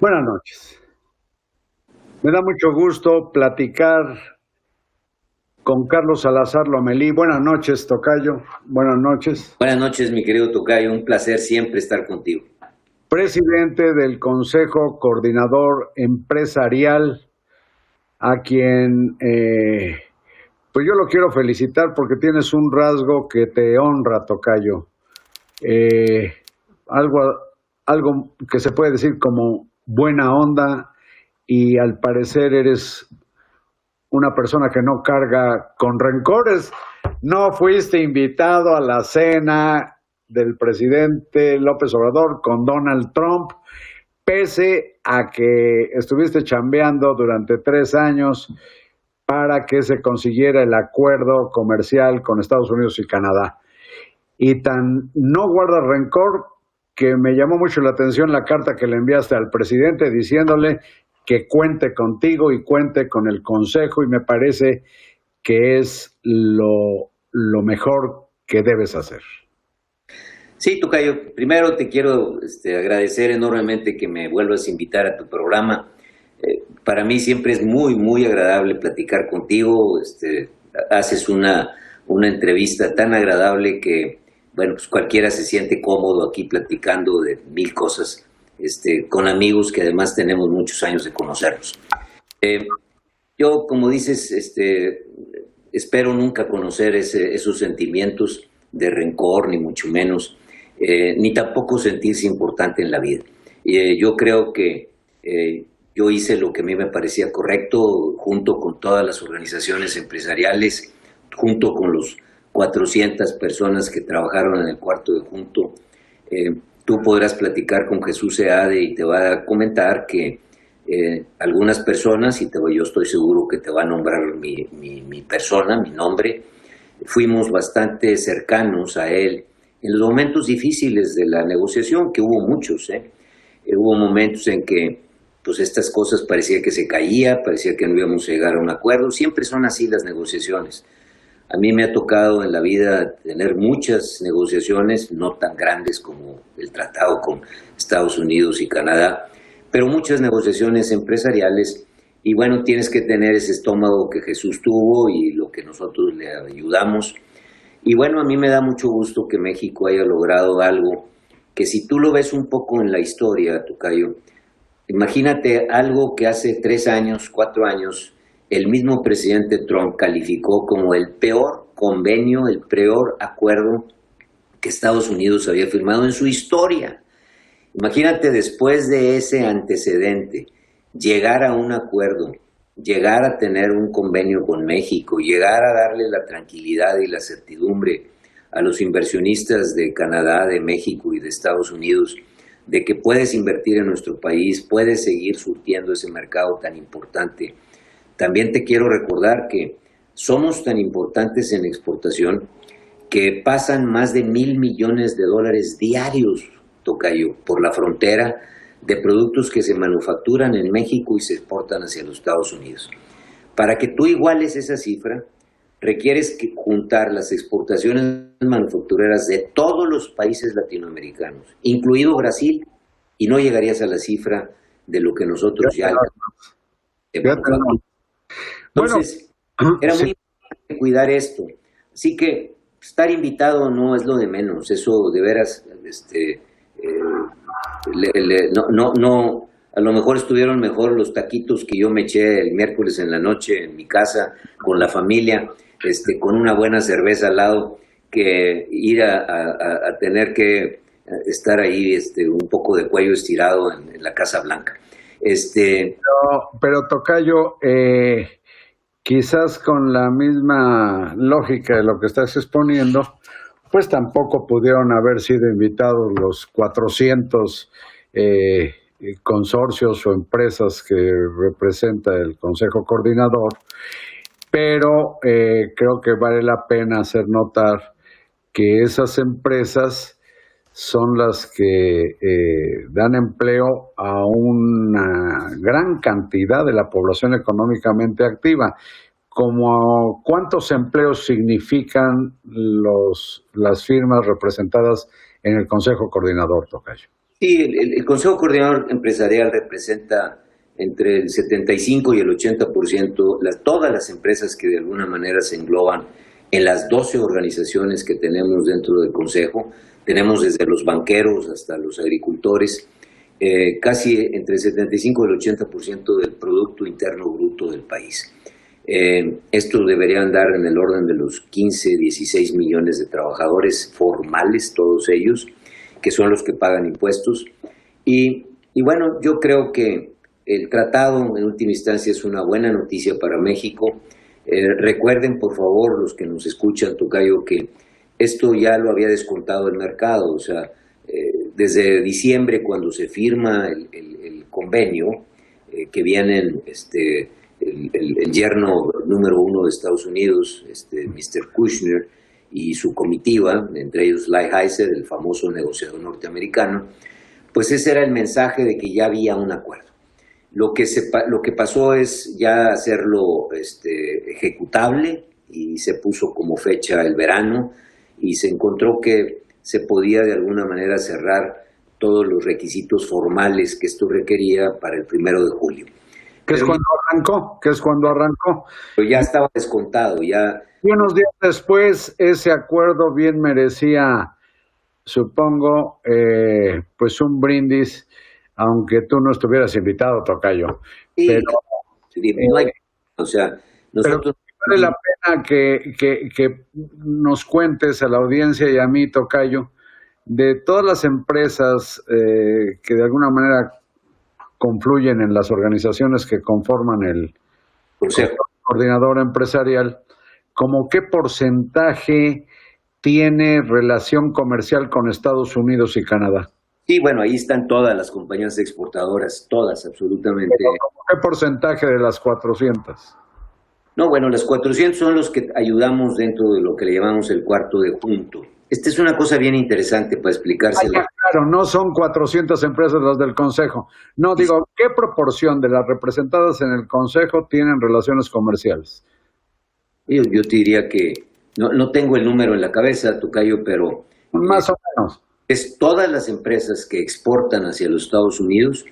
Buenas noches. Me da mucho gusto platicar con Carlos Salazar Lomelí. Buenas noches, tocayo. Buenas noches. Buenas noches, mi querido tocayo. Un placer siempre estar contigo. Presidente del Consejo Coordinador Empresarial, a quien pues yo lo quiero felicitar porque tienes un rasgo que te honra, tocayo. Eh, algo, algo que se puede decir como buena onda, y al parecer eres una persona que no carga con rencores. No fuiste invitado a la cena del presidente López Obrador con Donald Trump, pese a que estuviste chambeando durante 3 años para que se consiguiera el acuerdo comercial con Estados Unidos y Canadá. Y tan no guardas rencor que me llamó mucho la atención la carta que le enviaste al presidente diciéndole que cuente contigo y cuente con el consejo, y me parece que es lo mejor que debes hacer. Sí, tocayo, primero te quiero agradecer enormemente que me vuelvas a invitar a tu programa. Para mí siempre es muy, muy agradable platicar contigo. Haces una entrevista tan agradable que, bueno, pues cualquiera se siente cómodo aquí platicando de mil cosas, con amigos que además tenemos muchos años de conocernos. Yo, como dices, espero nunca conocer esos sentimientos de rencor, ni mucho menos, ni tampoco sentirse importante en la vida. Yo creo que yo hice lo que a mí me parecía correcto, junto con todas las organizaciones empresariales, junto con los 400 personas que trabajaron en el cuarto de junto. Tú podrás platicar con Jesús Seade y te va a comentar que algunas personas, y yo estoy seguro que te va a nombrar mi persona, mi nombre, fuimos bastante cercanos a él en los momentos difíciles de la negociación, que hubo muchos. Hubo momentos en que pues estas cosas parecía que se caía, parecía que no íbamos a llegar a un acuerdo. Siempre son así las negociaciones. A mí me ha tocado en la vida tener muchas negociaciones, no tan grandes como el tratado con Estados Unidos y Canadá, pero muchas negociaciones empresariales. Y bueno, tienes que tener ese estómago que Jesús tuvo y lo que nosotros le ayudamos. Y bueno, a mí me da mucho gusto que México haya logrado algo que, si tú lo ves un poco en la historia, tocayo, imagínate algo que hace 3 años, 4 años, el mismo presidente Trump calificó como el peor convenio, el peor acuerdo que Estados Unidos había firmado en su historia. Imagínate, después de ese antecedente, llegar a un acuerdo, llegar a tener un convenio con México, llegar a darle la tranquilidad y la certidumbre a los inversionistas de Canadá, de México y de Estados Unidos, de que puedes invertir en nuestro país, puedes seguir surtiendo ese mercado tan importante. También te quiero recordar que somos tan importantes en exportación que pasan más de $1,000 millones diarios, tocayo, por la frontera, de productos que se manufacturan en México y se exportan hacia los Estados Unidos. Para que tú iguales esa cifra, requieres juntar las exportaciones manufactureras de todos los países latinoamericanos, incluido Brasil, y no llegarías a la cifra de lo que nosotros ya manufacturamos. Entonces, era muy importante cuidar esto. Así que estar invitado no es lo de menos. Eso de veras, no, a lo mejor estuvieron mejor los taquitos que yo me eché el miércoles en la noche en mi casa con la familia, con una buena cerveza al lado, que ir a tener que estar ahí un poco de cuello estirado en la Casa Blanca. Pero tocayo, quizás con la misma lógica de lo que estás exponiendo, pues tampoco pudieron haber sido invitados los 400 consorcios o empresas que representa el Consejo Coordinador, pero creo que vale la pena hacer notar que esas empresas son las que dan empleo a una gran cantidad de la población económicamente activa. Como ¿cuántos empleos significan las firmas representadas en el Consejo Coordinador, tocayo? Sí, el Consejo Coordinador Empresarial representa entre el 75 y el 80% todas las empresas que de alguna manera se engloban en las 12 organizaciones que tenemos dentro del Consejo. Tenemos desde los banqueros hasta los agricultores, casi entre el 75 y el 80% del Producto Interno Bruto del país. Esto debería andar en el orden de los 15, 16 millones de trabajadores formales, todos ellos, que son los que pagan impuestos. Y bueno, yo creo que el tratado en última instancia es una buena noticia para México. Recuerden, por favor, los que nos escuchan, tocayo, que esto ya lo había descontado el mercado. O sea, desde diciembre, cuando se firma el convenio, que vienen el yerno número uno de Estados Unidos, Mr. Kushner, y su comitiva, entre ellos Lighthizer, el famoso negociador norteamericano, pues ese era el mensaje de que ya había un acuerdo. Lo que pasó es ya hacerlo ejecutable, y se puso como fecha el verano, y se encontró que se podía de alguna manera cerrar todos los requisitos formales que esto requería para el 1 de julio. ¿Qué es cuando arrancó? ¿Qué es cuando arrancó? Pero ya estaba descontado, ya. Y unos días después, ese acuerdo bien merecía, supongo, pues un brindis, aunque tú no estuvieras invitado, tocayo. Sí, pero, no hay, o sea, nosotros... Vale la pena que nos cuentes a la audiencia y a mí, tocayo, de todas las empresas que de alguna manera confluyen en las organizaciones que conforman el Consejo Coordinador Empresarial, ¿cómo qué porcentaje tiene relación comercial con Estados Unidos y Canadá? Sí, bueno, ahí están todas las compañías exportadoras, todas, absolutamente. ¿Qué porcentaje de las 400? No, bueno, las 400 son los que ayudamos dentro de lo que le llamamos el cuarto de junto. Esta es una cosa bien interesante para explicársela. Claro, no son 400 empresas las del Consejo. No, digo, ¿qué proporción de las representadas en el Consejo tienen relaciones comerciales? Yo te diría que, no tengo el número en la cabeza, tocayo, pero... Más o menos. Es todas las empresas que exportan hacia los Estados Unidos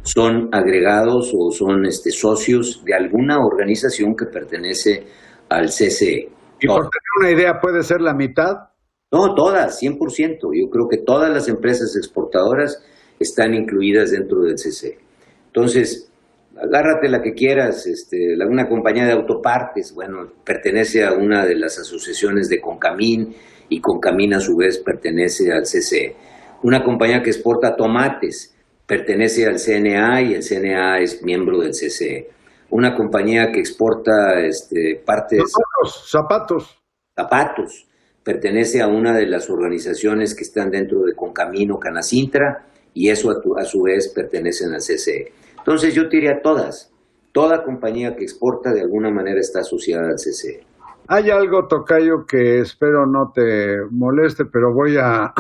son agregados o son socios de alguna organización que pertenece al CCE. Y por tener una idea, ¿puede ser la mitad? No, todas, 100%. Yo creo que todas las empresas exportadoras están incluidas dentro del CCE. Entonces, agárrate la que quieras. Una compañía de autopartes, bueno, pertenece a una de las asociaciones de Concamín, y Concamín a su vez pertenece al CCE. Una compañía que exporta tomates pertenece al CNA y el CNA es miembro del CCE. Una compañía que exporta partes... Zapatos. Pertenece a una de las organizaciones que están dentro de Concamín o Canacintra, y eso a su vez pertenecen al CCE. Entonces yo te diría todas. Toda compañía que exporta de alguna manera está asociada al CCE. Hay algo, tocayo, que espero no te moleste, pero voy a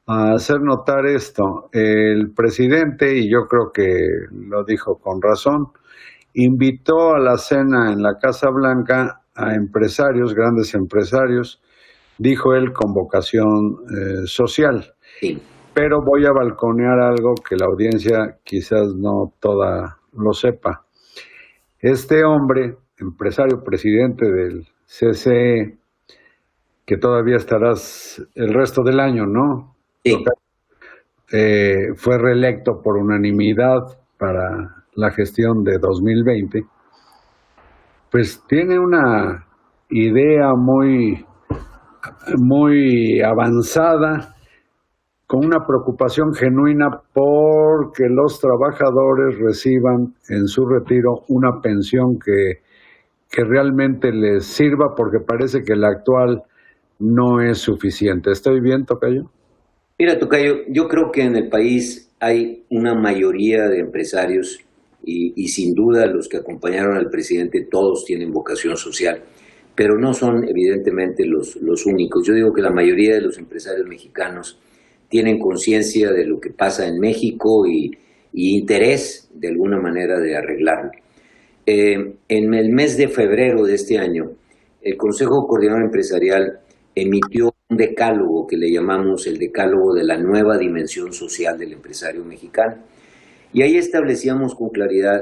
hacer notar esto. El presidente, y yo creo que lo dijo con razón, invitó a la cena en la Casa Blanca a empresarios, grandes empresarios, dijo él, con vocación social. Sí. Pero voy a balconear algo que la audiencia quizás no toda lo sepa. Este hombre, empresario, presidente del CCE, que todavía estarás el resto del año, ¿no? Sí. Fue reelecto por unanimidad para la gestión de 2020, pues tiene una idea muy avanzada, con una preocupación genuina porque los trabajadores reciban en su retiro una pensión que realmente les sirva, porque parece que la actual no es suficiente. ¿Estoy bien, tocayo? Mira, tocayo, yo creo que en el país hay una mayoría de empresarios y sin duda los que acompañaron al presidente todos tienen vocación social, pero no son evidentemente los únicos. Yo digo que la mayoría de los empresarios mexicanos tienen conciencia de lo que pasa en México y interés de alguna manera de arreglarlo. En el mes de febrero de este año, el Consejo Coordinador Empresarial emitió un decálogo que le llamamos el decálogo de la nueva dimensión social del empresario mexicano. Y ahí establecíamos con claridad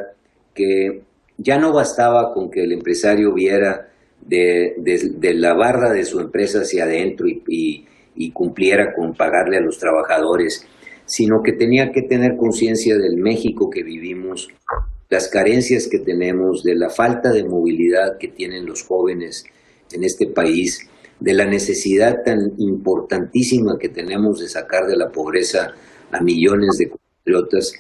que ya no bastaba con que el empresario viera de la barra de su empresa hacia adentro y cumpliera con pagarle a los trabajadores, sino que tenía que tener conciencia del México que vivimos, las carencias que tenemos, de la falta de movilidad que tienen los jóvenes en este país, de la necesidad tan importantísima que tenemos de sacar de la pobreza a millones de compatriotas.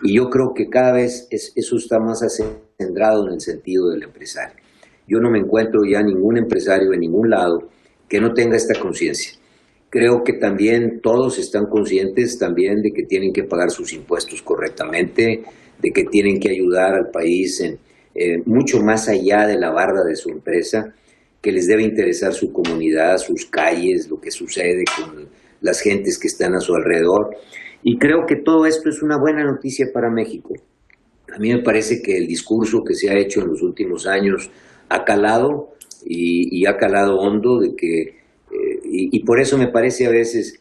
Y yo creo que cada vez eso está más centrado en el sentido del empresario. Yo no me encuentro ya ningún empresario en ningún lado que no tenga esta conciencia. Creo que también todos están conscientes también de que tienen que pagar sus impuestos correctamente, de que tienen que ayudar al país mucho más allá de la barra de su empresa, que les debe interesar su comunidad, sus calles, lo que sucede con las gentes que están a su alrededor. Y creo que todo esto es una buena noticia para México. A mí me parece que el discurso que se ha hecho en los últimos años ha calado y ha calado hondo de que y por eso me parece a veces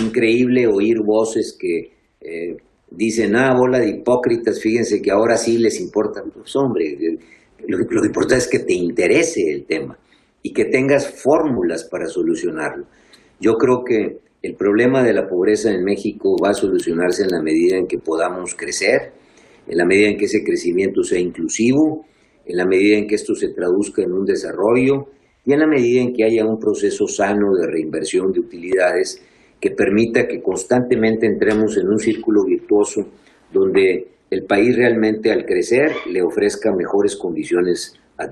increíble oír voces que dicen, bola de hipócritas, fíjense que ahora sí les importa. Pues hombre, lo que importa es que te interese el tema y que tengas fórmulas para solucionarlo. Yo creo que el problema de la pobreza en México va a solucionarse en la medida en que podamos crecer, en la medida en que ese crecimiento sea inclusivo, en la medida en que esto se traduzca en un desarrollo y en la medida en que haya un proceso sano de reinversión de utilidades que permita que constantemente entremos en un círculo virtuoso donde el país realmente al crecer le ofrezca mejores condiciones a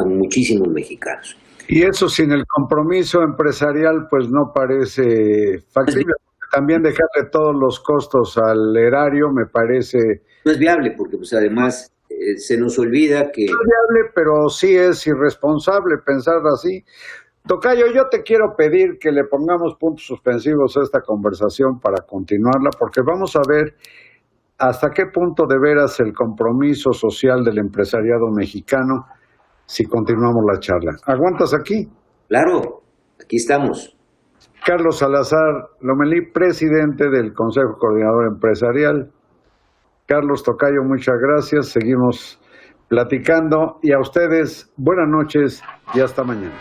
muchísimos mexicanos. Y eso sin el compromiso empresarial pues no parece factible. También dejarle todos los costos al erario me parece... No es viable porque pues además se nos olvida que... No es viable, pero sí es irresponsable pensar así. Tocayo, yo te quiero pedir que le pongamos puntos suspensivos a esta conversación para continuarla, porque vamos a ver hasta qué punto de veras el compromiso social del empresariado mexicano si continuamos la charla. ¿Aguantas aquí? Claro, aquí estamos. Carlos Salazar Lomelí, presidente del Consejo Coordinador Empresarial. Carlos, Tocayo, muchas gracias. Seguimos platicando y a ustedes buenas noches y hasta mañana.